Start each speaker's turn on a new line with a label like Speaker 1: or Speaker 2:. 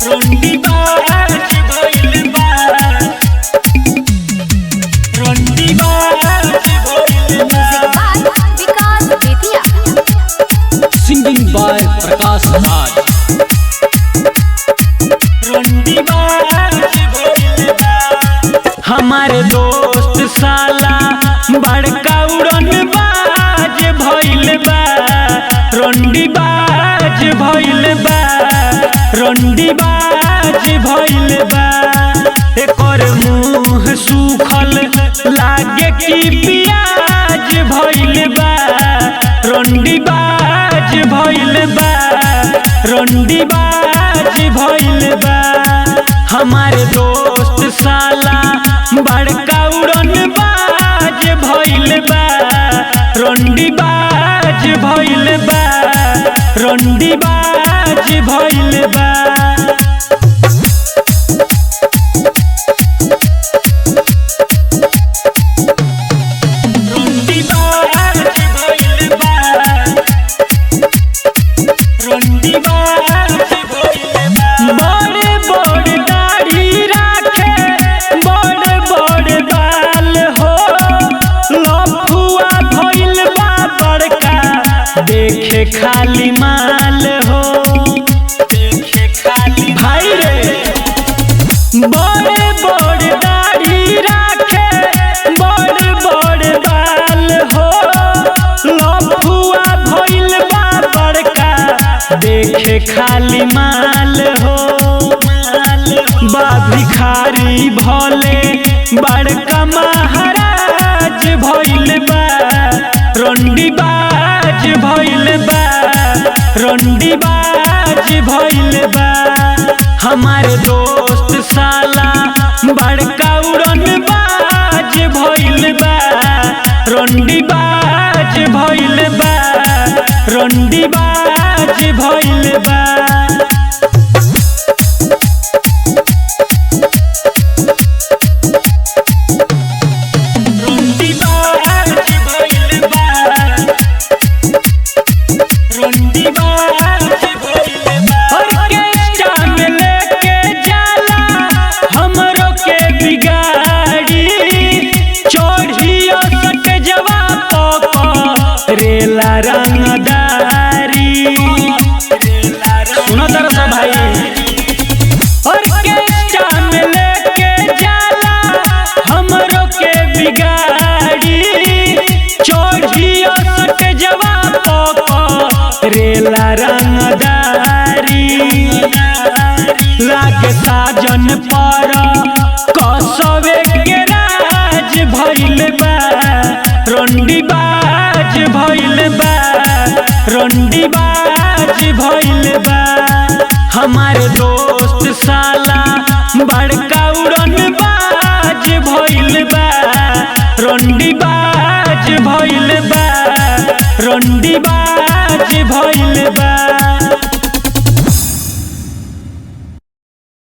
Speaker 1: रोंडी बाज भइल बा, रोंडी बाज भइल बा।
Speaker 2: विकास बेतिया।
Speaker 3: Singing by Prakash Raj.
Speaker 1: रोंडी बाज भइल बा। हमारे दोस्त साला बड़का उड़न बाज भइल बा। रोंडी बाज भइल बा, रोंडी बाज भइल बा। एकर मुंह सूखल लागे कि प्याज भइल बा। रोंडी बाज भइल बा, रोंडी बाज भइल बा। हमारे दोस्त साला बड़का उड़न बाज भइल बा। रोंडी बाज भइल बा, रोंडी बाज भइल बा। रोंडी बाज भइल बा, रोंडी बाज भइल बा। बड़े बड़े दाढ़ी राखे, बड़े बड़े बाल हो। लफुआ भइल बा बड़का, देखे खाली माल हो। देखे खाली भाई रे। बड़े बड़े दाढ़ी राखे, बड़े बड़े बाल हो। लफुआ भइल बा बड़का, देखे खाली माल हो। बा भिखारी भोले बड़का महाराज भइल बा। रोंडी बाज भइल बा, रोंडी बाज भइल बा। हमारे दोस्त साला बड़का उड़न बाज भइल बा। रोंडी बाज भइल बा, रोंडी बाज भइल बा। रोंडी बाज भइल बा, रोंडी बाज भइल बा। ऑर्केस्ट्रा में लेके जाला हमरो के बिगाड़ी। चढ़ियो सट जवा पक रेला रंगदारी। सुनो दरसा भाई। ऑर्केस्ट्रा में लेके जाला हमरो के बिगाड़ी। चढ़ियो सट जवा पक रेला रंगदारी। लागे साजन पर कसवे के राज भइल बा। रोंडी बाज भइल बा, रोंडी बाज भइल बा। हमारे दोस्त साला बड़का उड़न बाज भइल बा। रोंडी बाज भइल बा, रोंडी बाज भइल